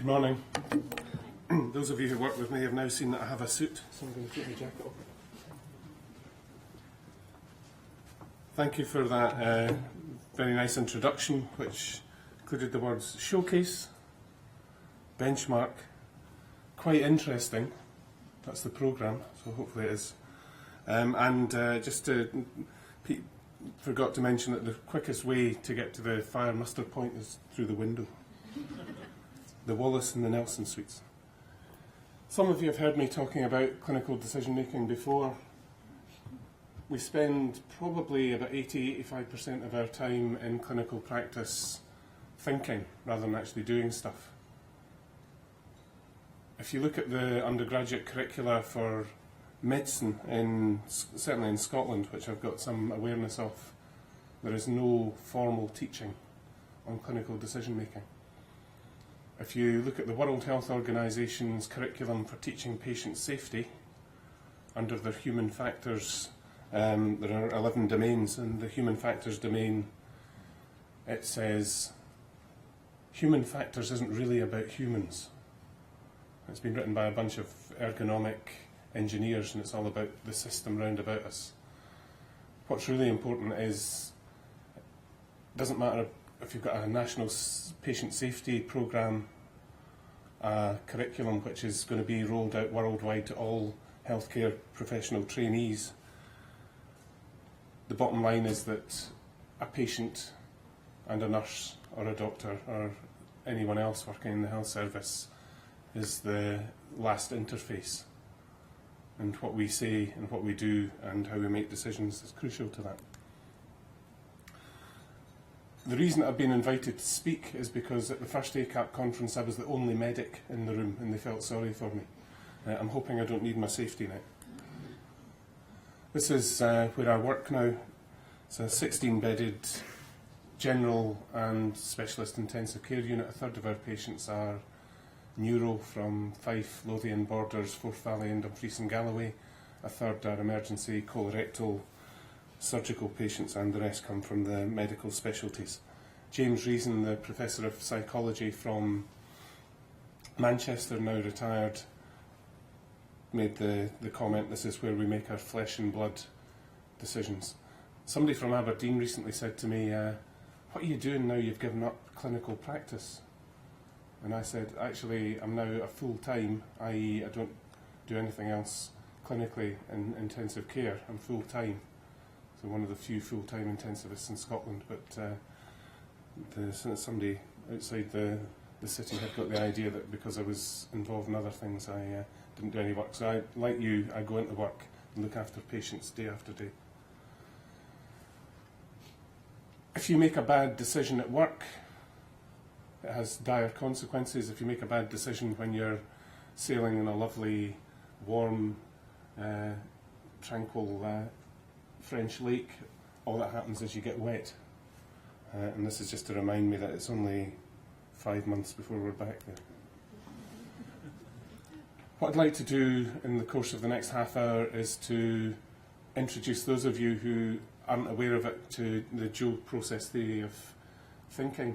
Good morning. Those of you who work with me have now seen that I have a suit, so I'm going to put my jacket on. Thank you for that very nice introduction, which included the words showcase, benchmark, quite interesting. That's the programme, so hopefully it is. Forgot to mention that the quickest way to get to the fire muster point is through the window. The Wallace and the Nelson suites. Some of you have heard me talking about clinical decision making before. We spend probably about 80-85% of our time in clinical practice thinking rather than actually doing stuff. If you look at the undergraduate curricula for medicine, certainly in Scotland, which I've got some awareness of, there is no formal teaching on clinical decision making. If you look at the World Health Organization's curriculum for teaching patient safety, under their human factors, there are 11 domains. In the human factors domain, it says, human factors isn't really about humans. It's been written by a bunch of ergonomic engineers, and it's all about the system round about us. What's really important is, it doesn't matter if you've got a national patient safety programme, a curriculum which is going to be rolled out worldwide to all healthcare professional trainees. The bottom line is that a patient and a nurse or a doctor or anyone else working in the health service is the last interface. And what we say and what we do and how we make decisions is crucial to that. The reason I've been invited to speak is because at the first ACAP conference I was the only medic in the room and they felt sorry for me. I'm hoping I don't need my safety net. This is where I work now. It's a 16-bedded general and specialist intensive care unit. A third of our patients are neuro from Fife, Lothian Borders, Forth Valley and Dumfries and Galloway. A third are emergency colorectal surgical patients, and the rest come from the medical specialties. James Reason, the Professor of Psychology from Manchester, now retired, made the comment, this is where we make our flesh and blood decisions. Somebody from Aberdeen recently said to me, what are you doing now you've given up clinical practice? And I said, actually, I'm now a full-time, i.e. I don't do anything else clinically in intensive care. I'm full-time. So one of the few full-time intensivists in Scotland, but somebody outside the city had got the idea that because I was involved in other things, I didn't do any work. So like you, I go into work and look after patients day after day. If you make a bad decision at work, it has dire consequences. If you make a bad decision when you're sailing in a lovely, warm, tranquil French lake, all that happens is you get wet. And this is just to remind me that it's only 5 months before we're back there. What I'd like to do in the course of the next half hour is to introduce those of you who aren't aware of it to the Joule process theory of thinking,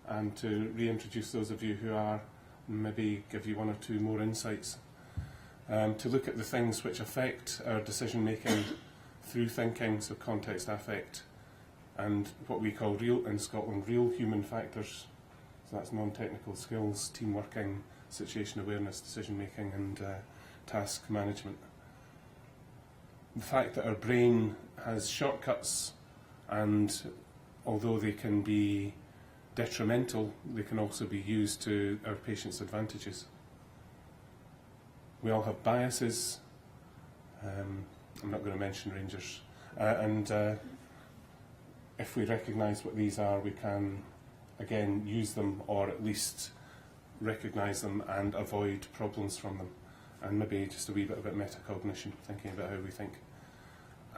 and to reintroduce those of you who are, maybe give you one or two more insights. To look at the things which affect our decision making through thinking, so context, affect, and what we call in Scotland, real human factors. So that's non-technical skills, team working, situation awareness, decision making and task management. The fact that our brain has shortcuts, and although they can be detrimental, they can also be used to our patients' advantages. We all have biases. I'm not going to mention Rangers. If we recognise what these are, we can, again, use them, or at least recognise them and avoid problems from them. And maybe just a wee bit about metacognition, thinking about how we think.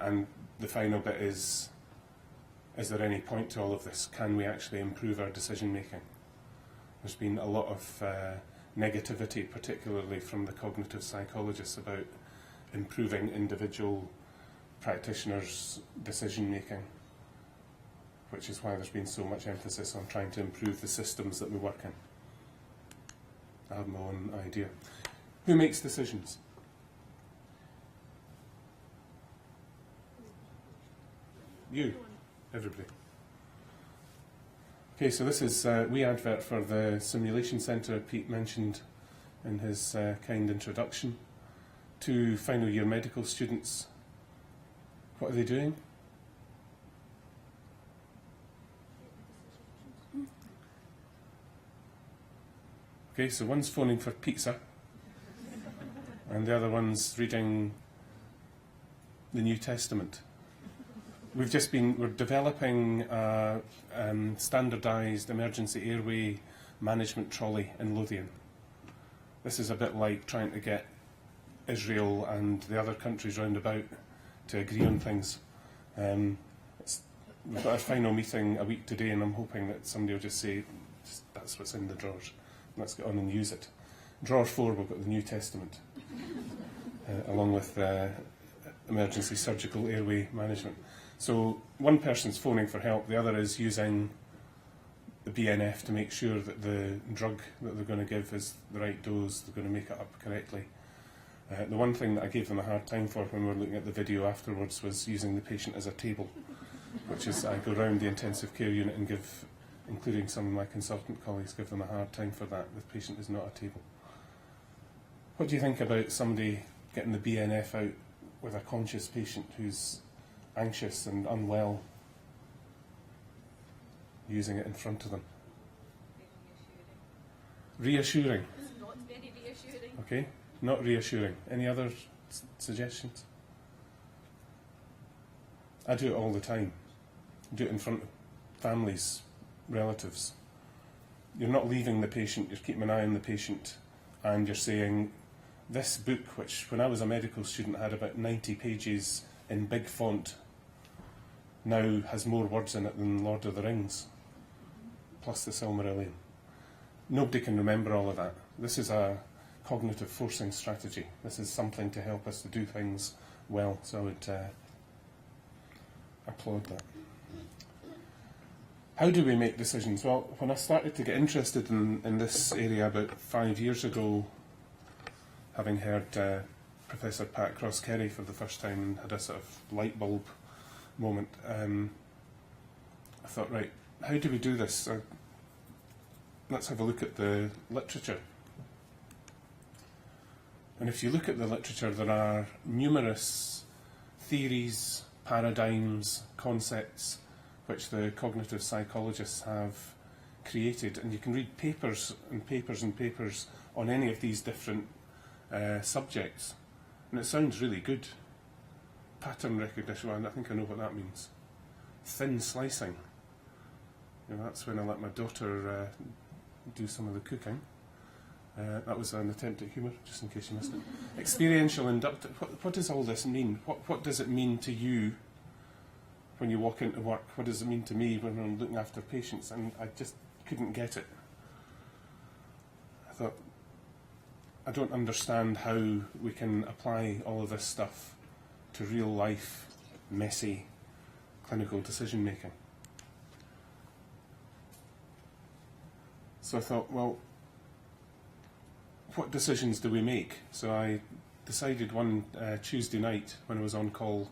And the final bit is there any point to all of this? Can we actually improve our decision making? There's been a lot of negativity, particularly from the cognitive psychologists, about improving individual practitioners' decision making, which is why there's been so much emphasis on trying to improve the systems that we work in. I have my own idea. Who makes decisions? You. Everybody. Okay, so this is a wee advert for the Simulation Centre Pete mentioned in his kind introduction. 2 final year medical students. What are they doing? Okay, so one's phoning for pizza and the other one's reading the New Testament. We're developing a standardised emergency airway management trolley in Lothian. This is a bit like trying to get Israel and the other countries round about to agree on things. We've got our final meeting a week today, and I'm hoping that somebody will just say, that's what's in the drawers. Let's get on and use it. Drawer 4, we've got the New Testament, along with emergency surgical airway management. So one person's phoning for help, the other is using the BNF to make sure that the drug that they're going to give is the right dose, they're going to make it up correctly. The one thing that I gave them a hard time for when we were looking at the video afterwards was using the patient as a table, which is I go round the intensive care unit and give, including some of my consultant colleagues, give them a hard time for that. The patient is not a table. What do you think about somebody getting the BNF out with a conscious patient who's anxious and unwell, using it in front of them? Reassuring. It's not very reassuring. Okay, not reassuring. Any other suggestions? I do it all the time. I do it in front of families, relatives. You're not leaving the patient, you're keeping an eye on the patient, and you're saying, this book, which when I was a medical student had about 90 pages in big font, now has more words in it than Lord of the Rings, plus the Silmarillion. Nobody can remember all of that. This is a cognitive forcing strategy. This is something to help us to do things well, so I would applaud that. How do we make decisions? Well, when I started to get interested in this area about 5 years ago, having heard Professor Pat Cross-Kerry for the first time and had a sort of light bulb moment, I thought, right, how do we do this? Let's have a look at the literature. And if you look at the literature, there are numerous theories, paradigms, concepts which the cognitive psychologists have created, and you can read papers and papers and papers on any of these different subjects, and it sounds really good. Pattern recognition, well, I think I know what that means. Thin slicing. You know, that's when I let my daughter do some of the cooking. That was an attempt at humour, just in case you missed it. Experiential inductive. What does all this mean? What does it mean to you when you walk into work? What does it mean to me when I'm looking after patients? And I just couldn't get it. I thought, I don't understand how we can apply all of this stuff to real life, messy, clinical decision making. So I thought, well, what decisions do we make? So I decided one Tuesday night when I was on call,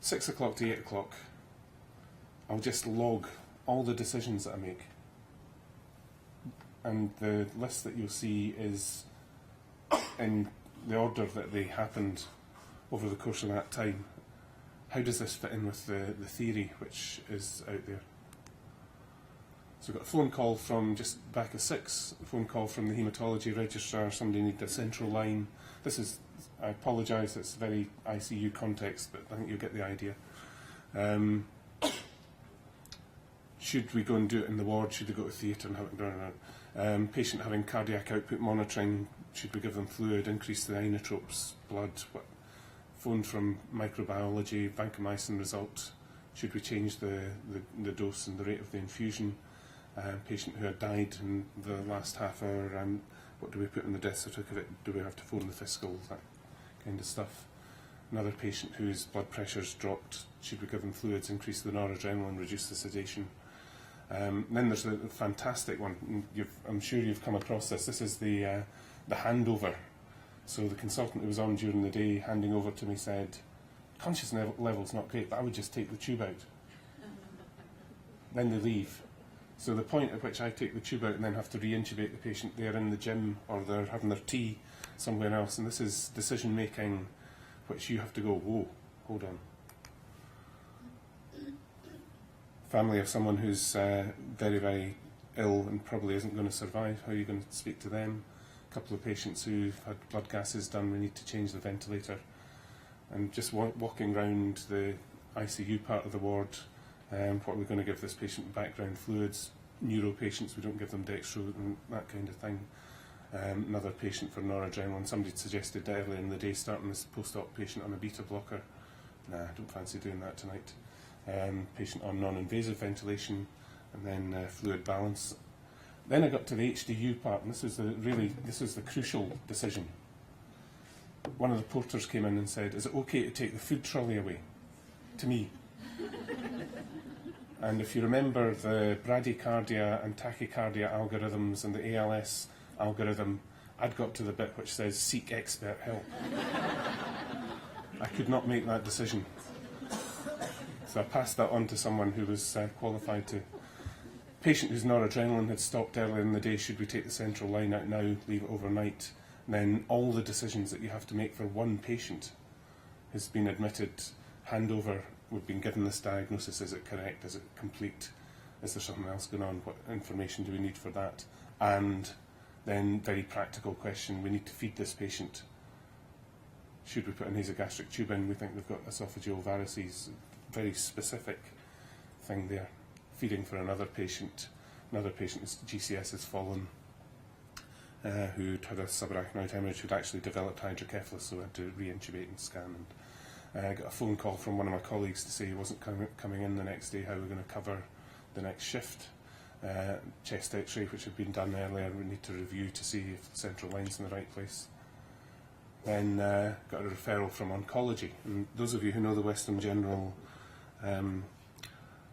6 o'clock to 8 o'clock, I'll just log all the decisions that I make. And the list that you'll see is in the order that they happened over the course of that time. How does this fit in with the theory which is out there? So we've got a phone call from just back at 6, a phone call from the haematology registrar, somebody needed a central line. This is, I apologise, it's very ICU context, but I think you'll get the idea. Should we go and do it in the ward? Should we go to theatre and have it done? Patient having cardiac output monitoring, should we give them fluid, increase the inotropes, blood? Phone from microbiology, vancomycin result, should we change the dose and the rate of the infusion? Patient who had died in the last half hour, what do we put in the death certificate? Do we have to phone the fiscal? That kind of stuff. Another patient whose blood pressure's dropped, should we give them fluids, increase the noradrenaline, reduce the sedation? Then there's a fantastic one. I'm sure you've come across this. This is the handover. So the consultant who was on during the day handing over to me said, consciousness level's not great, but I would just take the tube out. Then they leave. So the point at which I take the tube out and then have to re-intubate the patient, they're in the gym or they're having their tea somewhere else, and this is decision making which you have to go, whoa, hold on. Family of someone who's very, very ill and probably isn't going to survive, how are you going to speak to them? A couple of patients who've had blood gases done, we need to change the ventilator. And just walking around the ICU part of the ward, what are we going to give this patient? Background fluids, neuro patients, we don't give them dextro and that kind of thing. Another patient for noradrenaline. Somebody suggested earlier in the day starting this post-op patient on a beta blocker. Nah, I don't fancy doing that tonight. Patient on non-invasive ventilation, and then fluid balance. Then I got to the HDU part, and this was the crucial decision. One of the porters came in and said, "Is it okay to take the food trolley away?" To me. And if you remember the bradycardia and tachycardia algorithms and the ALS algorithm, I'd got to the bit which says seek expert help. I could not make that decision. So I passed that on to someone who was qualified to. Patient whose noradrenaline had stopped earlier in the day, should we take the central line out now, leave it overnight? And then all the decisions that you have to make for one patient has been admitted, handover, we've been given this diagnosis, is it correct, is it complete, is there something else going on, what information do we need for that? And then very practical question, we need to feed this patient. Should we put a nasogastric tube in? We think they've got esophageal varices, very specific thing there. Feeding for another patient whose GCS has fallen, who'd had a subarachnoid hemorrhage, who'd actually developed hydrocephalus, so I had to re-intubate and scan. And I got a phone call from one of my colleagues to say he wasn't coming in the next day, how we're going to cover the next shift. Chest x-ray, which had been done earlier, we need to review to see if the central line's in the right place. Then got a referral from oncology. And those of you who know the Western General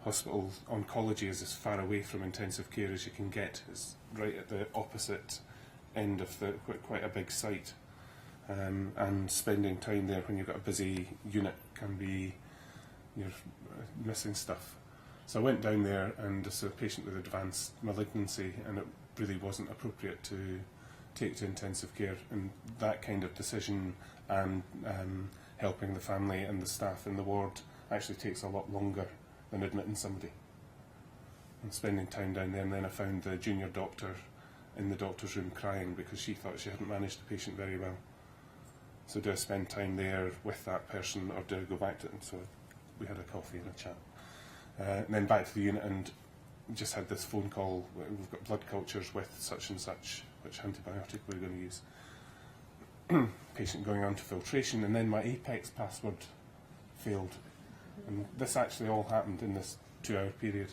Hospital, oncology is as far away from intensive care as you can get. It's right at the opposite end of the quite a big site. And spending time there when you've got a busy unit can be, you're missing stuff. So I went down there, and it's a patient with advanced malignancy, and it really wasn't appropriate to take to intensive care. And that kind of decision and helping the family and the staff in the ward actually takes a lot longer than admitting somebody. And spending time down there, and then I found the junior doctor in the doctor's room crying because she thought she hadn't managed the patient very well. So do I spend time there with that person, or do I go back to it? And so we had a coffee and a chat. And then back to the unit, and just had this phone call, we've got blood cultures with such and such, which antibiotic we're going to use. Patient going on to filtration, and then my Apex password failed. And this actually all happened in this 2-hour period.